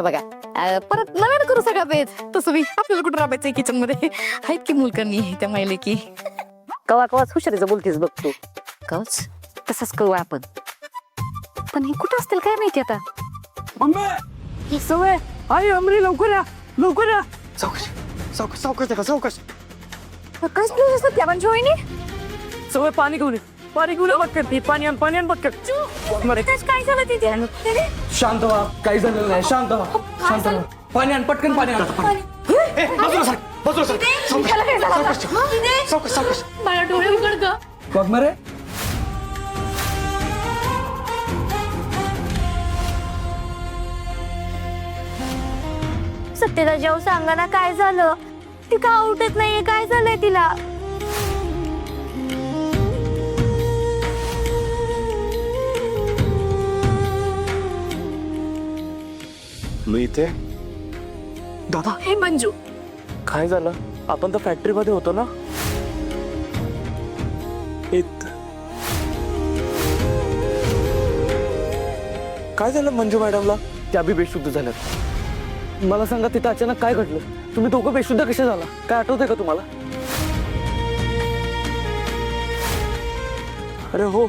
बघा परत नव्यानं करू सगळा बेत तसं मी आपल्याला कुठं राबायचंय किचन मध्ये आहेत की मुलकांनी त्या माहिले की कवा कवाच हुशारीचं बोलतीस बघ तू. कवच तसंच करू आपण पण हे कुठं असतील काय माहिती आता मम्मी सवय आई अमरी लवकर या लवकर या. सावकाश सावकाश सावकाश का सावकाश. काय झालं त्या म्हणजे वहिनी सवय पाणी घेऊन ये. पाणी घेऊन ये पटकन. ती पाणी आण पटकन. काय झालं तिथे शांत व्हा काही झालेलं नाही. शांत व्हा शांत व्हा. पाणी आण पटकन पाणी आण. बाजूला सर बाजूला सर. सावकाश सावकाश सावकाश. मला डोळे उघड ग बघ मरे. सत्यता जेव्हा सांगा ना काय झालं ती का उठत नाहीये काय झालंय तिला मी इथे. दादा हे मंजू काय झालं? आपण तर फॅक्टरी मध्ये होतो ना. काय झालं मंजू मॅडमला? त्या बी बेशुद्ध झाल्यात. मला सांगा तिथं अचानक काय घडलं. तुम्ही दोघं बेशुद्ध कसे झाला काय आठवतंय का तुम्हाला? अरे हो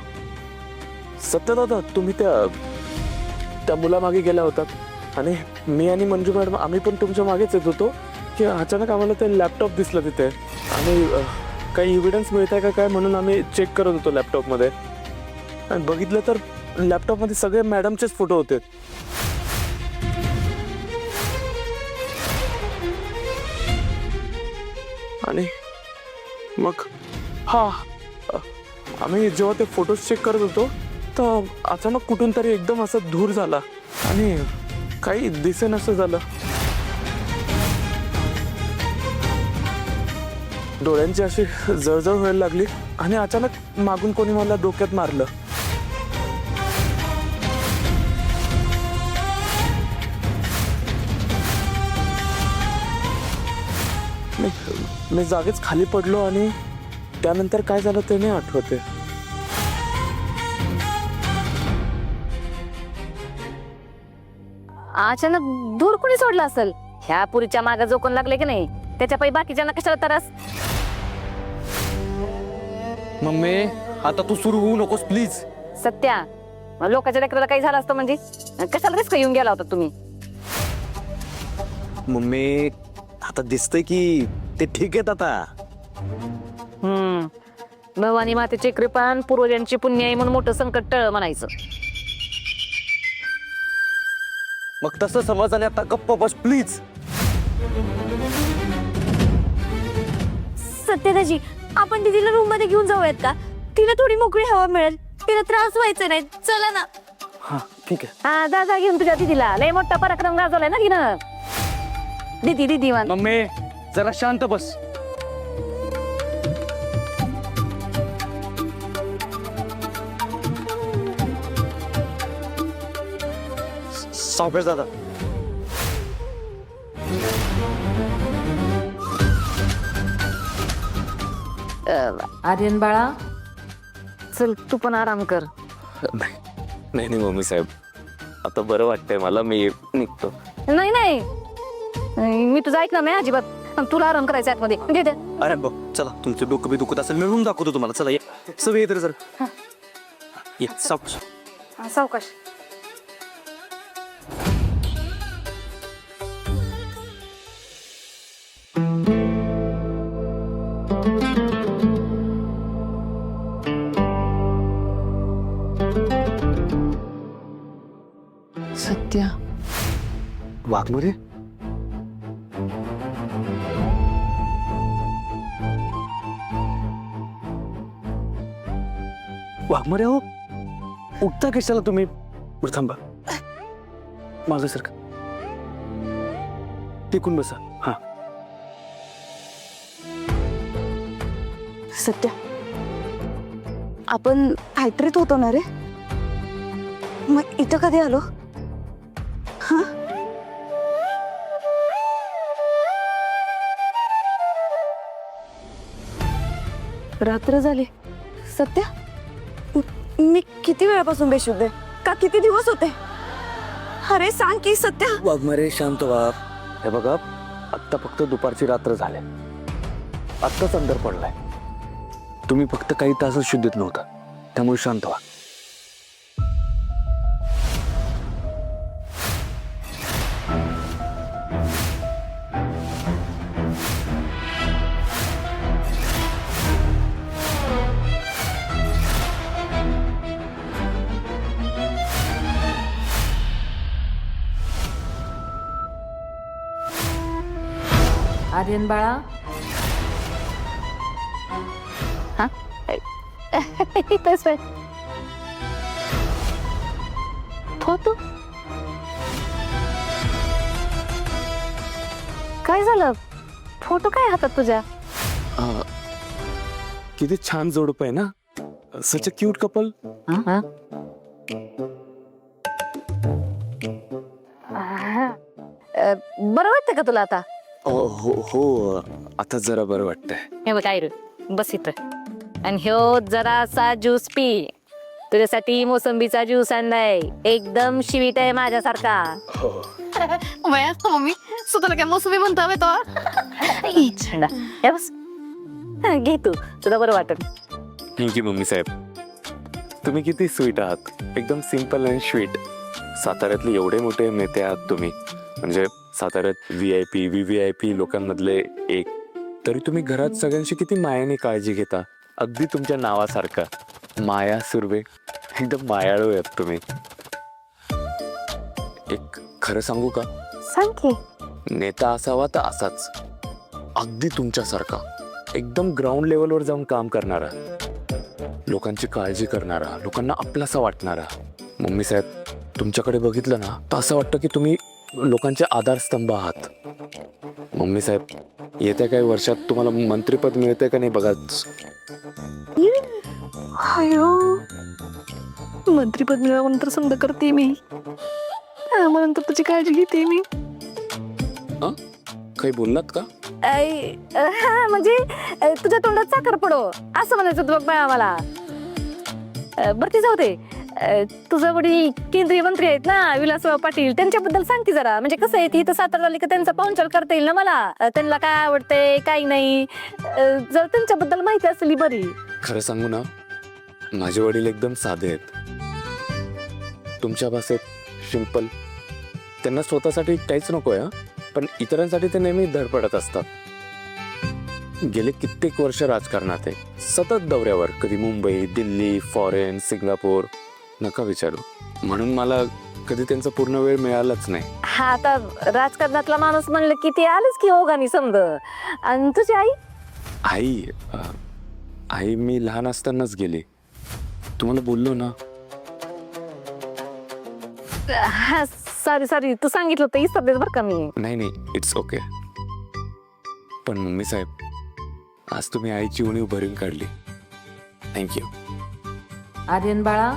सत्य दादा, तुम्ही त्या मुलामागे गेला होतात आणि मी आणि मंजू मॅडम आम्ही पण तुमच्या मागेच येत होतो की अचानक आम्हाला ते लॅपटॉप दिसलं तिथे आणि काही एव्हिडन्स मिळत आहे का काय म्हणून आम्ही चेक करत होतो लॅपटॉपमध्ये आणि बघितलं तर लॅपटॉपमध्ये सगळे मॅडमचेच फोटो होते. आणि मग आम्ही जेव्हा ते फोटोज चेक करत होतो तर अचानक कुठून तरी एकदम असा धूर झाला आणि काही दिसेनासं झालं. डोळ्यांची अशी जळजळ व्हायला लागली आणि अचानक मागून कोणी मला डोक्यात मारलं. मी जागेच खाली पडलो आणि त्यानंतर काय झालं ते नाही आठवते. अचानक दूर कुणी सोडला असेल. ह्या पुरीच्या मागे जो कोण लागले की नाही त्याच्या पायी बाकीच्यांना कशाला त्रास. मम्मी आता तू सुरू होऊ नकोस प्लीज. सत्या लोकांच्या लेकराला काही झालं असतं म्हणजे कशाला रिस्क येऊन गेला होता तुम्ही. मम्मी आता दिसतंय की ते ठीक आहेत आता. भवानी मातेची कृपा आणि पूर्वजांची पुण्य आहे म्हणून मोठं संकट टळ म्हणायचं. मग तसं समज आणि आता गप्प बस प्लीज. सत्यताजी आपण दीदीला रूम मध्ये घेऊन जाऊयात का तिला थोडी मोकळी हवा मिळेल तिला त्रास व्हायचा नाही चला ना. हा ठीक आहे. हा जा घेऊन तुझ्या दिदीला. लय मोठा पराक्रम गाजवलाय ना तिनं. दीदी मान. मम्मी जरा शांत बस. सावकाश दादा. आर्यन बाळा चल तू पण आराम कर. नाही नाही मम्मी साहेब, आता बरं वाटतंय मला, मी निघतो. नाही मी तुझं ऐकणार नाही अजिबात. तुला आराम करायचा आतमध्ये घेते. अरे बघ चला तुमचं डोकं बी दुखत असेल मी रूम दाखवतो तुम्हाला. चला ये सवय येत रे सर. ये सावकाश. सावकाश. सत्या वाघमोरे वाघमोरे हो उठता कशाला तुम्ही. बरं थांबा मागं सारखं टिकून बसा. हा सत्या आपण फॅक्टरीत होतो ना रे. मग इथं कधी आलो. हा रात्र झाली. सत्या मी किती वेळापासून बेशुद्ध आहे का किती दिवस होते. अरे सांग की सत्या. वाघमारे शांत व्हा. हे बघा, आत्ता फक्त दुपारची रात्र झाले, आत्ताच अंधार पडलाय. तुम्ही फक्त काही तासच शुद्धीत नव्हता, त्यामुळे शांत व्हा. आर्यन बाळा. हा तू काय झालं? फोटो काय हातात तुझ्या? किती छान जोडप आहे ना, सच अ क्यूट कपल. बरं वाटतं का तुला आता? हो, आता जरा बरं वाटतंय. हे बघ काय रे, बस इथं. आणि ह्यो जरासा ज्यूस पी. तुझ्यासाठी मोसंबीचा ज्यूस आणलाय, एकदम स्वीट आहे माझ्यासारखा. वया मम्मी स्वतःला काय मोसमी म्हणतो हवे तो. छंडा. हे बस, घे तू, तुला बरं वाटत. थँक्यू मम्मी साहेब, तुम्ही किती स्वीट आहात, एकदम सिम्पल आणि स्वीट. साताऱ्यातले एवढे मोठे नेते आहात तुम्ही, म्हणजे साताऱ्यात VIP VVIP लोकांमधले एक, तरी तुम्ही घरात सगळ्यांशी किती मायाने काळजी घेता, अगदी तुमच्या नावासारखा. माया सुर्वे, एकदम मायाळू आहेत तुम्ही. एक खरं सांगू का? सांग की. नेता असावा तर असाच, अगदी तुमच्यासारखा, एकदम ग्राउंड लेवलवर जाऊन काम करणारा, लोकांची काळजी करणारा, लोकांना आपलासा वाटणारा. मम्मी साहेब, तुमच्याकडे बघितलं ना तर असं वाटतं की तुम्ही लोकांचे आधारस्तंभ आहात. मम्मी साहेब, येत्या काही वर्षात तुम्हाला मंत्रिपद मिळतंय का नाही बघा. अयो, मंत्रीपद मिळाल्यानंतर समजा करते मी, नंतर तुझी काळजी घेते मी. काही बोललात का? हा म्हणजे तुझ्या तोंडात साखर पडो असं म्हणायचं होतं बघ बाळा मला. बरं ती जाऊ दे. तुझं वडील केंद्रीय मंत्री आहेत ना, विलासराव पाटील, त्यांच्याबद्दल सांगते जरा. म्हणजे कसं आहे, ती इथं सातारा आली का त्यांचा पाहुणचार करता येईल ना मला. त्यांना काय आवडतंय काही नाही, जर त्यांच्याबद्दल माहिती असली बरी. खरं सांगू ना, माझे वडील एकदम साधे आहेत, तुमच्या भाषेत सिंपल. त्यांना स्वतःसाठी काहीच नको आहे, पण इतरांसाठी ते नेहमी धडपडत असतात. गेले कित्येक वर्ष राजकारणात आहे, सतत दौऱ्यावर, कधी मुंबई, दिल्ली, फॉरेन, सिंगापूर. नका विचारू, म्हणून मला कधी त्यांचा पूर्ण वेळ मिळालाच नाही. हा, आता राजकारणातला माणूस म्हणलं की ते आलेच की ओघानी समज. आणि तुझी आई? आई मी लहान असतानाच गेली, तुम्हाला बोललो ना. हा, सॉरी, तू सांगितलं होतं इसरलेच बरं का मी. नाही, इट्स ओके. पण मम्मी साहेब, आज तुम्ही आईची उणीव भरून काढली. थँक्यू. आर्यन बाळा.